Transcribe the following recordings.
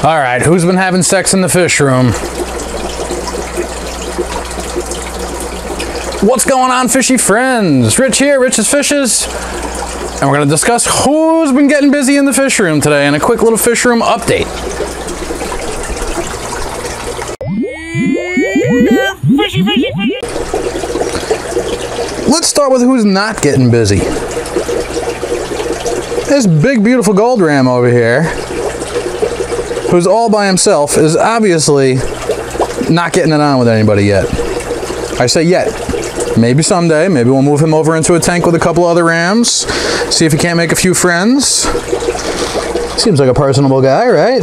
All right, who's been having sex in the fish room? What's going on, fishy friends? Rich here, Rich's Fishes, and we're going to discuss who's been getting busy in the fish room today and a quick little fish room update. Fishy, fishy, fishy. Let's start with who's not getting busy. This big, beautiful gold ram over here, who's all by himself, is obviously not getting it on with anybody yet. I say yet. Maybe someday. Maybe we'll move him over into a tank with a couple other rams. See if he can't make a few friends. Seems like a personable guy, right?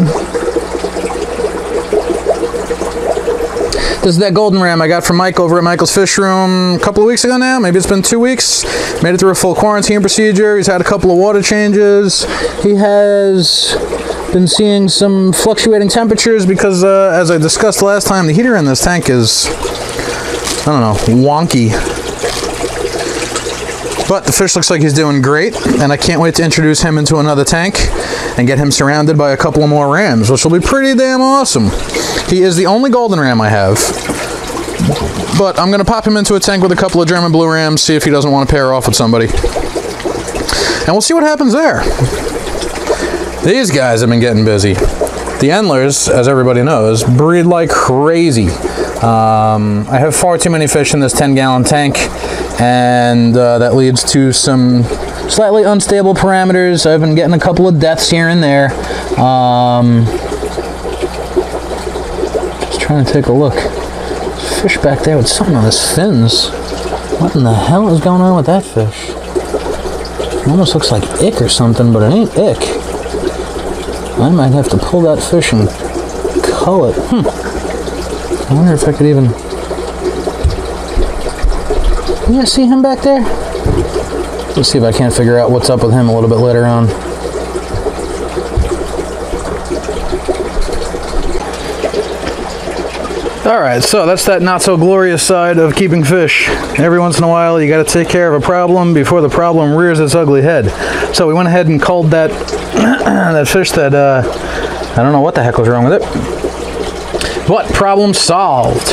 This is that golden ram I got from Mike over at Michael's Fish Room a couple of weeks ago now. Maybe it's been 2 weeks. Made it through a full quarantine procedure. He's had a couple of water changes. He has been seeing some fluctuating temperatures because, as I discussed last time, the heater in this tank is, I don't know, wonky. But the fish looks like he's doing great, and I can't wait to introduce him into another tank and get him surrounded by a couple of more rams, which will be pretty damn awesome. He is the only golden ram I have, but I'm going to pop him into a tank with a couple of German blue rams, see if he doesn't want to pair off with somebody. And we'll see what happens there. These guys have been getting busy. The Endlers, as everybody knows, breed like crazy. I have far too many fish in this 10-gallon tank, and that leads to some slightly unstable parameters. I've been getting a couple of deaths here and there. Just trying to take a look. There's a fish back there with something on his fins. What in the hell is going on with that fish? It almost looks like ick or something, but it ain't ick. I might have to pull that fish and cull it. I wonder if I could even... Can you see him back there? Let's see if I can't figure out what's up with him a little bit later on. Alright, so that's that not so glorious side of keeping fish. Every once in a while you got to take care of a problem before the problem rears its ugly head. So we went ahead and culled that that fish that I don't know what the heck was wrong with it. But problem solved.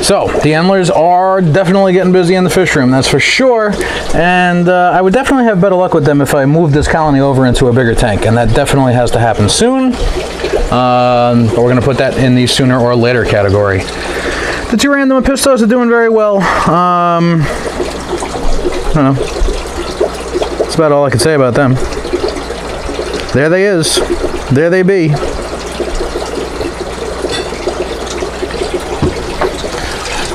So the Endlers are definitely getting busy in the fish room, that's for sure. And I would definitely have better luck with them if I moved this colony over into a bigger tank, and that definitely has to happen soon. But we're going to put that in the sooner or later category. The two random Epistos are doing very well. I don't know. That's about all I can say about them. There they is. There they be.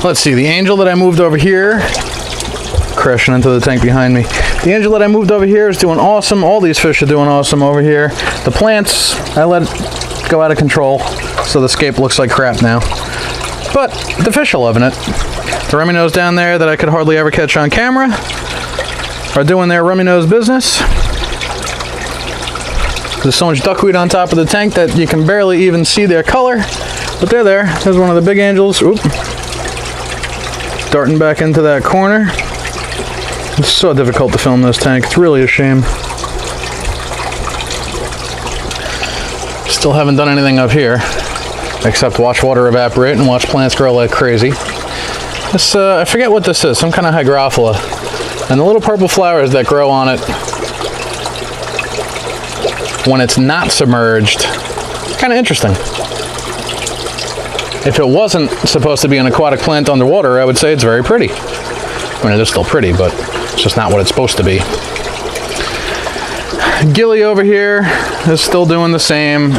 Let's see, the angel that I moved over here, crashing into the tank behind me. The angel that I moved over here is doing awesome. All these fish are doing awesome over here. The plants, I let it go out of control, so the scape looks like crap now. But the fish are loving it. The rummy nose down there that I could hardly ever catch on camera are doing their rummy nose business. There's so much duckweed on top of the tank that you can barely even see their color, but they're there. There's one of the big angels. Oop. Darting back into that corner. It's so difficult to film this tank. It's really a shame. Still haven't done anything up here, except watch water evaporate and watch plants grow like crazy. This, I forget what this is, some kind of hygrophila. And the little purple flowers that grow on it when it's not submerged, kind of interesting. If it wasn't supposed to be an aquatic plant underwater, I would say it's very pretty. I mean, it is still pretty, but it's just not what it's supposed to be. Gilly over here is still doing the same.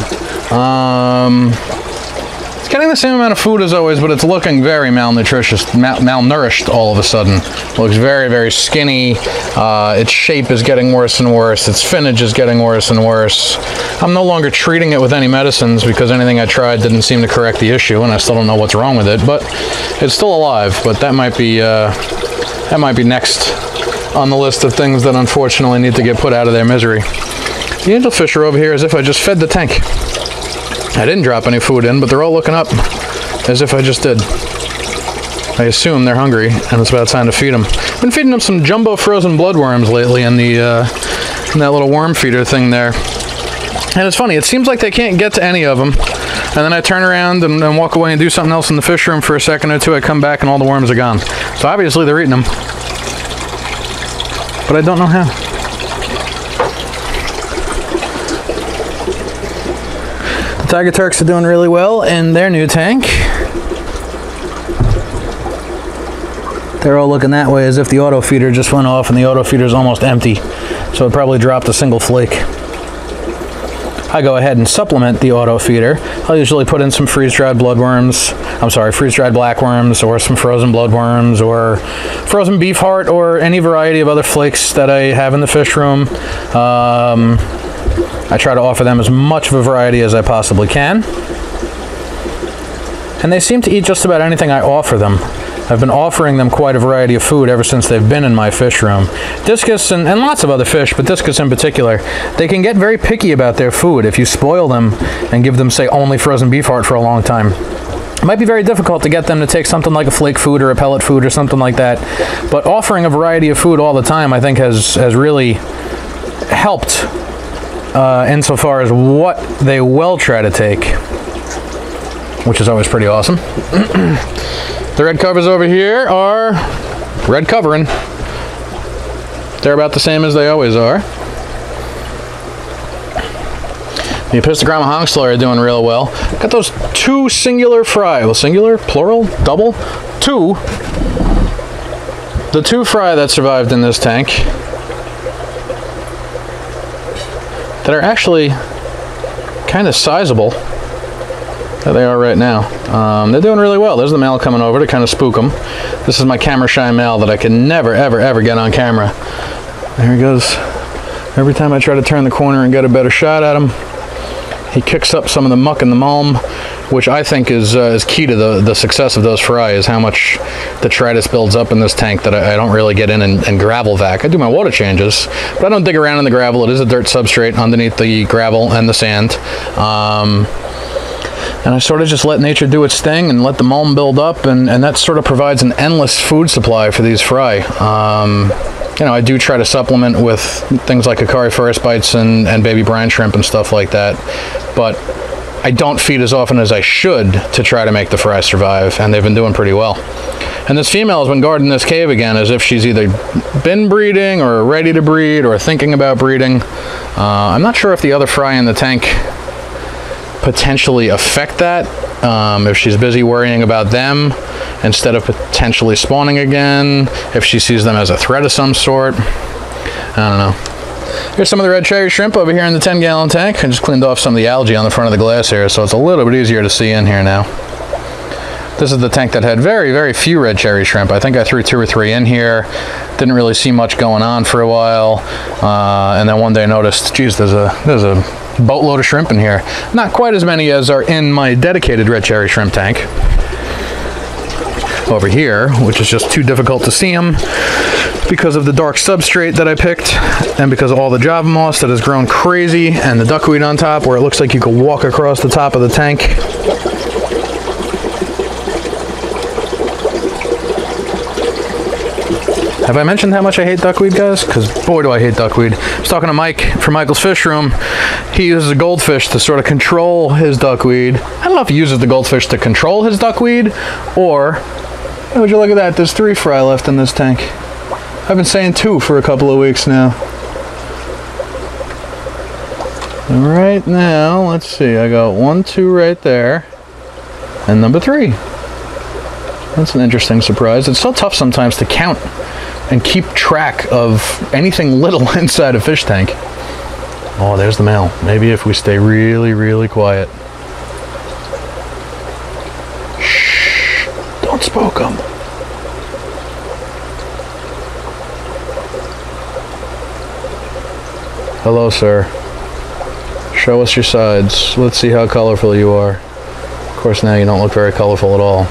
It's getting the same amount of food as always, but it's looking very malnourished all of a sudden. It looks very, very skinny. Its shape is getting worse and worse. Its finnage is getting worse and worse. I'm no longer treating it with any medicines because anything I tried didn't seem to correct the issue, and I still don't know what's wrong with it, but it's still alive. But that might be next on the list of things that unfortunately need to get put out of their misery. The angelfish are over here as if I just fed the tank. I didn't drop any food in, but they're all looking up as if I just did. I assume they're hungry, and it's about time to feed them. I've been feeding them some jumbo frozen bloodworms lately in the in that little worm feeder thing there. And it's funny, it seems like they can't get to any of them. And then I turn around and walk away and do something else in the fish room for a second or two. I come back and all the worms are gone. So obviously they're eating them. But I don't know how. The Tiger Turks are doing really well in their new tank. They're all looking that way as if the auto feeder just went off and the auto feeder is almost empty. So it probably dropped a single flake. I go ahead and supplement the auto feeder. I'll usually put in some freeze-dried bloodworms. I'm sorry, freeze-dried blackworms, or some frozen bloodworms, or frozen beef heart, or any variety of other flakes that I have in the fish room. I try to offer them as much of a variety as I possibly can. And they seem to eat just about anything I offer them. I've been offering them quite a variety of food ever since they've been in my fish room. Discus and lots of other fish, but discus in particular, they can get very picky about their food if you spoil them and give them, say, only frozen beef heart for a long time. It might be very difficult to get them to take something like a flake food or a pellet food or something like that, but offering a variety of food all the time, I think, has really helped insofar as what they will try to take, which is always pretty awesome. The red covers over here are red covering. They're about the same as they always are. The Epistogramma Hongsloy are doing real well. Got those two singular fry. Well, singular, plural, double, two. The two fry that survived in this tank that are actually kind of sizable. There they are right now. They're doing really well. There's the male coming over to kind of spook them. This is my camera shy male that I can never, ever, ever get on camera. There he goes. Every time I try to turn the corner and get a better shot at him, he kicks up some of the muck and the mulm, which I think is key to the success of those fry, is how much detritus builds up in this tank that I don't really get in and gravel vac. I do my water changes, but I don't dig around in the gravel. It is a dirt substrate underneath the gravel and the sand. And I sort of just let nature do its thing and let the mulm build up, and that sort of provides an endless food supply for these fry. You know, I do try to supplement with things like Akari forest bites and baby brine shrimp and stuff like that, but I don't feed as often as I should to try to make the fry survive, and they've been doing pretty well. And this female has been guarding this cave again as if she's either been breeding or ready to breed or thinking about breeding. I'm not sure if the other fry in the tank potentially affect that, if she's busy worrying about them instead of potentially spawning again, if she sees them as a threat of some sort. I don't know. Here's some of the red cherry shrimp over here in the 10-gallon tank. I just cleaned off some of the algae on the front of the glass here, so it's a little bit easier to see in here now. This is the tank that had very, very few red cherry shrimp. I think I threw 2 or 3 in here. Didn't really see much going on for a while, and then one day I noticed, geez, there's a boatload of shrimp in here. Not quite as many as are in my dedicated red cherry shrimp tank over here, which is just too difficult to see them because of the dark substrate that I picked and because of all the Java moss that has grown crazy and the duckweed on top where it looks like you could walk across the top of the tank. Have I mentioned how much I hate duckweed, guys? Because boy, do I hate duckweed. I was talking to Mike from Michael's Fish Room. He uses a goldfish to sort of control his duckweed. I don't know if he uses the goldfish to control his duckweed, or, would you look at that, there's 3 fry left in this tank. I've been saying 2 for a couple of weeks now. And right now, let's see, I got 1, 2 right there, and number 3. That's an interesting surprise. It's so tough sometimes to count and keep track of anything little inside a fish tank. Oh, there's the male. Maybe if we stay really, really quiet. Shh, don't spook him. Hello, sir. Show us your sides. Let's see how colorful you are. Of course, now you don't look very colorful at all.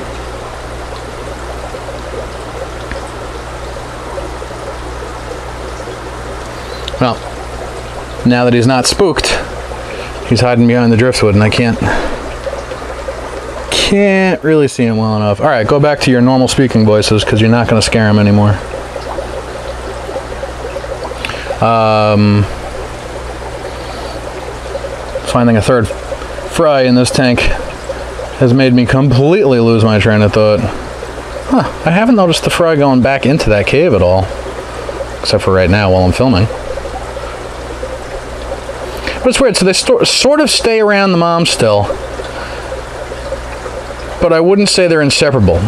Well, now that he's not spooked, he's hiding behind the driftwood, and I can't really see him well enough. All right, go back to your normal speaking voices because you're not going to scare him anymore. Finding a third fry in this tank has made me completely lose my train of thought. Huh, I haven't noticed the fry going back into that cave at all. Except for right now while I'm filming. But it's weird, so they sort of stay around the mom still. But I wouldn't say they're inseparable.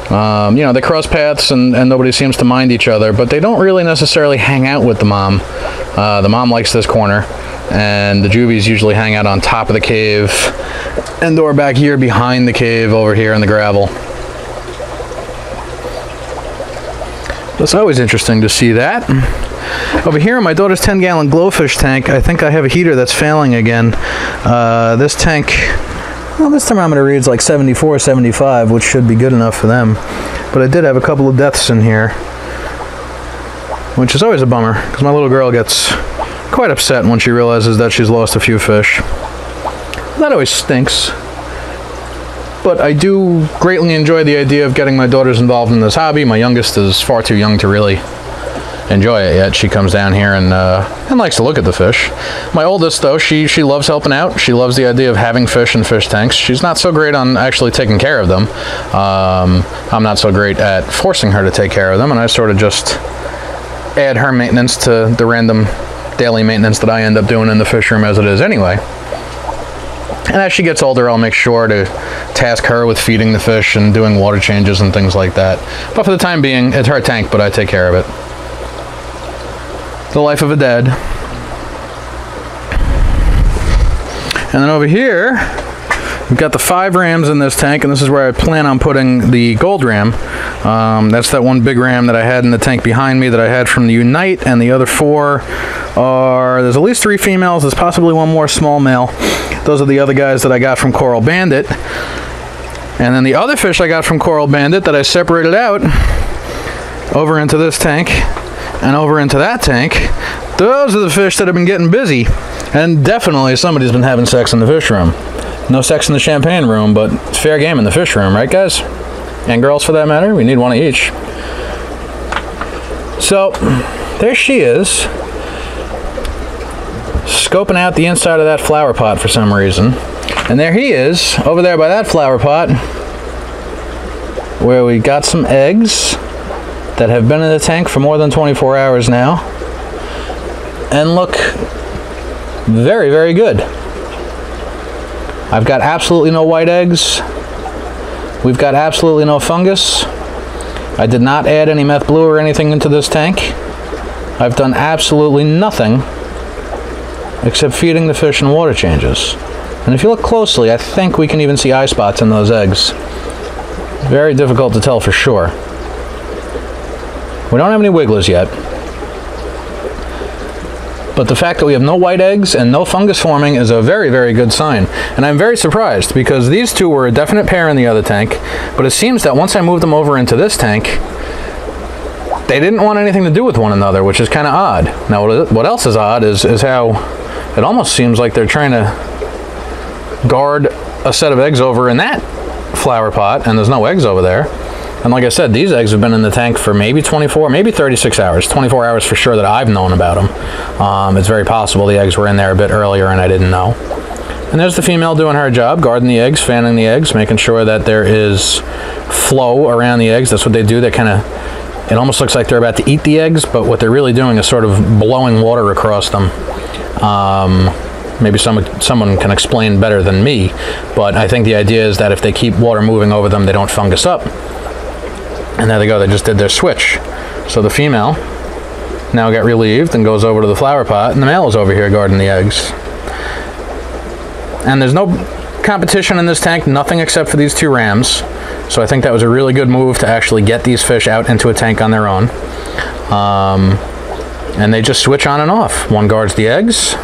You know, they cross paths and nobody seems to mind each other, but they don't really necessarily hang out with the mom. The mom likes this corner, and the juvies usually hang out on top of the cave, and or back here behind the cave over here in the gravel. It's always interesting to see that. Over here in my daughter's 10-gallon glowfish tank, I think I have a heater that's failing again. This tank, well, this thermometer reads like 74, 75, which should be good enough for them. But I did have a couple of deaths in here, which is always a bummer, because my little girl gets quite upset when she realizes that she's lost a few fish. That always stinks. But I do greatly enjoy the idea of getting my daughters involved in this hobby. My youngest is far too young to really enjoy it yet. She comes down here and likes to look at the fish. My oldest, though, she loves helping out. She loves the idea of having fish in fish tanks. She's not so great on actually taking care of them. I'm not so great at forcing her to take care of them, and I sort of just add her maintenance to the random daily maintenance that I end up doing in the fish room as it is anyway. And as she gets older, I'll make sure to task her with feeding the fish and doing water changes and things like that. But for the time being, it's her tank, but I take care of it. The life of a dad. And then over here, we've got the 5 rams in this tank, and this is where I plan on putting the gold ram. That's that one big ram that I had in the tank behind me that I had from the Unite, and the other 4 are, there's at least 3 females, there's possibly 1 more small male. Those are the other guys that I got from Coral Bandit. And then the other fish I got from Coral Bandit that I separated out over into this tank and over into that tank, those are the fish that have been getting busy. And definitely somebody's been having sex in the fish room. No sex in the champagne room, but it's fair game in the fish room, right guys? And girls for that matter, we need one of each. So, there she is, scoping out the inside of that flower pot for some reason. And there he is, over there by that flower pot, where we got some eggs that have been in the tank for more than 24 hours now, and look very, very good. I've got absolutely no white eggs. We've got absolutely no fungus. I did not add any meth blue or anything into this tank. I've done absolutely nothing except feeding the fish and water changes. And if you look closely, I think we can even see eye spots in those eggs. Very difficult to tell for sure. We don't have any wigglers yet. But the fact that we have no white eggs and no fungus forming is a very, very good sign. And I'm very surprised because these two were a definite pair in the other tank, but it seems that once I moved them over into this tank, they didn't want anything to do with one another, which is kind of odd. Now, what else is odd is how it almost seems like they're trying to guard a set of eggs over in that flower pot, and there's no eggs over there. And like I said, these eggs have been in the tank for maybe 24, maybe 36 hours. 24 hours for sure that I've known about them. It's very possible the eggs were in there a bit earlier and I didn't know. And there's the female doing her job, guarding the eggs, fanning the eggs, making sure that there is flow around the eggs. That's what they do. They kind of, it almost looks like they're about to eat the eggs, but what they're really doing is sort of blowing water across them. Maybe someone can explain better than me, but I think the idea is that if they keep water moving over them, they don't fungus up. And there they go, they just did their switch. So the female now got relieved and goes over to the flower pot, and the male is over here guarding the eggs. And there's no competition in this tank, nothing except for these 2 rams. So I think that was a really good move to actually get these fish out into a tank on their own. And they just switch on and off. One guards the eggs,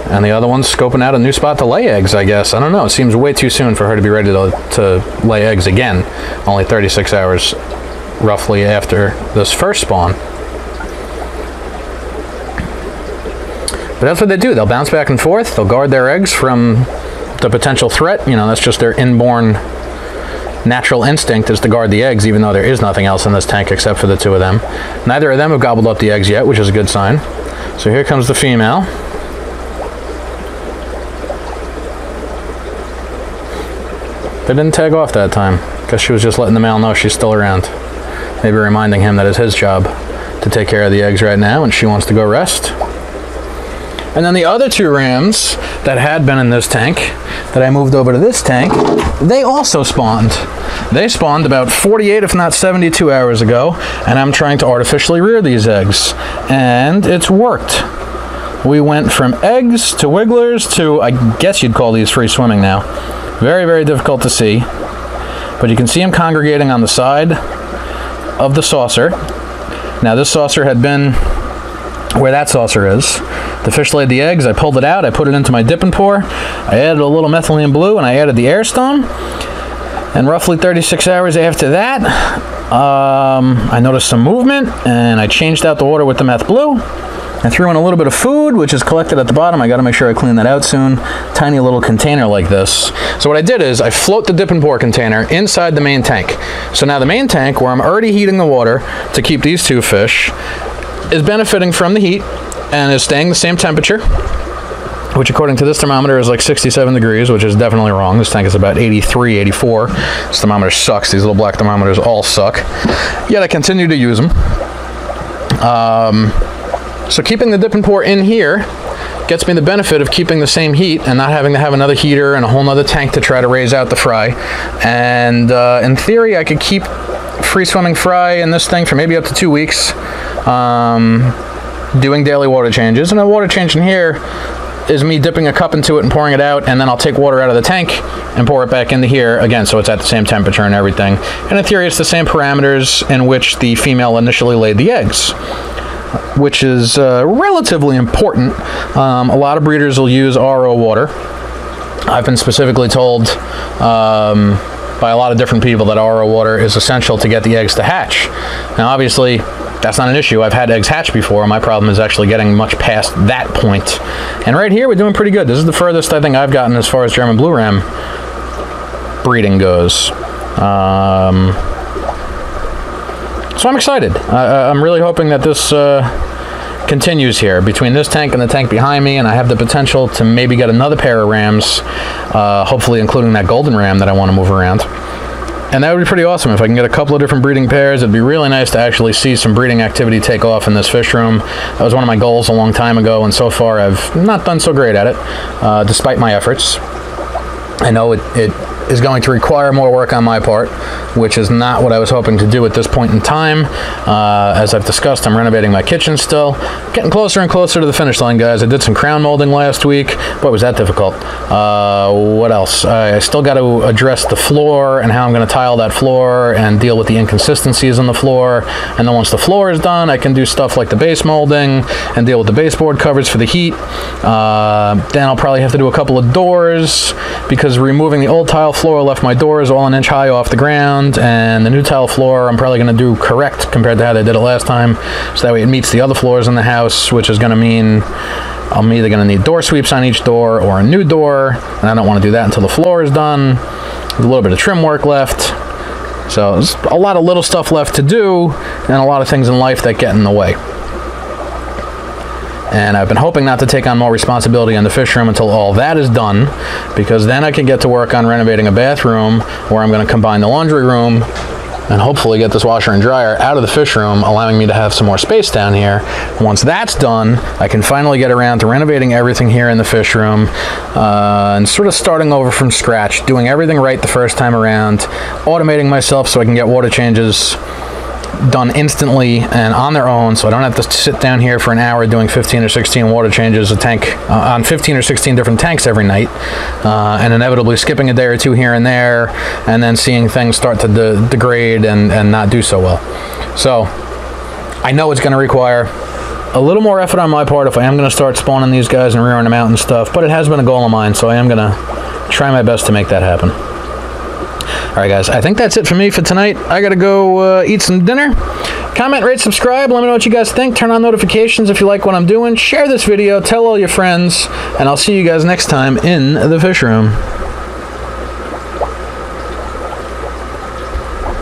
and the other one's scoping out a new spot to lay eggs, I guess. I don't know. It seems way too soon for her to be ready to lay eggs again. Only 36 hours, roughly, after this first spawn. But that's what they do. They'll bounce back and forth. They'll guard their eggs from the potential threat. You know, that's just their inborn natural instinct is to guard the eggs, even though there is nothing else in this tank except for the 2 of them. Neither of them have gobbled up the eggs yet, which is a good sign. So here comes the female. They didn't tag off that time, because she was just letting the male know she's still around. Maybe reminding him that it's his job to take care of the eggs right now, and she wants to go rest. And then the other 2 rams that had been in this tank, that I moved over to this tank, they also spawned. They spawned about 48, if not 72 hours ago, and I'm trying to artificially rear these eggs. And it's worked. We went from eggs to wigglers to, I guess you'd call these free swimming now. Very, very difficult to see. But you can see them congregating on the side of the saucer. Now this saucer had been where that saucer is. The fish laid the eggs, I pulled it out, I put it into my dip and pour, I added a little methylene blue, and I added the air stone. And roughly 36 hours after that, I noticed some movement, and I changed out the water with the meth blue. I threw in a little bit of food, which is collected at the bottom. I got to make sure I clean that out soon. Tiny little container like this. So what I did is I float the dip and pour container inside the main tank. So now the main tank, where I'm already heating the water to keep these 2 fish, is benefiting from the heat and is staying the same temperature, which according to this thermometer is like 67 degrees, which is definitely wrong. This tank is about 83, 84. This thermometer sucks. These little black thermometers all suck. Yet I continue to use them. So keeping the dip and pour in here gets me the benefit of keeping the same heat and not having to have another heater and a whole nother tank to try to raise out the fry. And in theory, I could keep free swimming fry in this thing for maybe up to 2 weeks, doing daily water changes. And a water change in here is me dipping a cup into it and pouring it out, and then I'll take water out of the tank and pour it back into here again, so it's at the same temperature and everything. And in theory, it's the same parameters in which the female initially laid the eggs, which is relatively important. A lot of breeders will use RO water. I've been specifically told by a lot of different people that RO water is essential to get the eggs to hatch. Now obviously that's not an issue. I've had eggs hatch before. My problem is actually getting much past that point. And right here we're doing pretty good. This is the furthest I think I've gotten as far as German blue ram breeding goes. So I'm excited. I'm really hoping that this continues here between this tank and the tank behind me, and I have the potential to maybe get another pair of rams, hopefully including that golden ram that I want to move around. And that would be pretty awesome if I can get a couple of different breeding pairs. It'd be really nice to actually see some breeding activity take off in this fish room. That was one of my goals a long time ago, and so far I've not done so great at it, despite my efforts. I know it is going to require more work on my part, which is not what I was hoping to do at this point in time. As I've discussed, I'm renovating my kitchen still. Getting closer and closer to the finish line, guys. I did some crown molding last week. Boy, was that difficult. What else? I still got to address the floor and how I'm going to tile that floor and deal with the inconsistencies in the floor. And then once the floor is done, I can do stuff like the base molding and deal with the baseboard covers for the heat. Then I'll probably have to do a couple of doors, because removing the old tile floor left my doors all an inch high off the ground, and the new tile floor I'm probably going to do correct compared to how they did it last time, so that way it meets the other floors in the house, which is going to mean I'm either going to need door sweeps on each door or a new door, and I don't want to do that until the floor is done. There's a little bit of trim work left, so there's a lot of little stuff left to do and a lot of things in life that get in the way. And I've been hoping not to take on more responsibility in the fish room until all that is done, because then I can get to work on renovating a bathroom where I'm going to combine the laundry room and hopefully get this washer and dryer out of the fish room, allowing me to have some more space down here. Once that's done, I can finally get around to renovating everything here in the fish room, and sort of starting over from scratch, doing everything right the first time around, automating myself so I can get water changes done instantly and on their own, so I don't have to sit down here for an hour doing 15 or 16 water changes a tank on 15 or 16 different tanks every night, and inevitably skipping a day or two here and there, and then seeing things start to degrade and not do so well. So I know it's going to require a little more effort on my part if I am going to start spawning these guys and rearing them out and stuff, but it has been a goal of mine, so I am going to try my best to make that happen. Alright guys, I think that's it for me for tonight. I gotta go eat some dinner. Comment, rate, subscribe, let me know what you guys think. Turn on notifications if you like what I'm doing. Share this video, tell all your friends, and I'll see you guys next time in the fish room.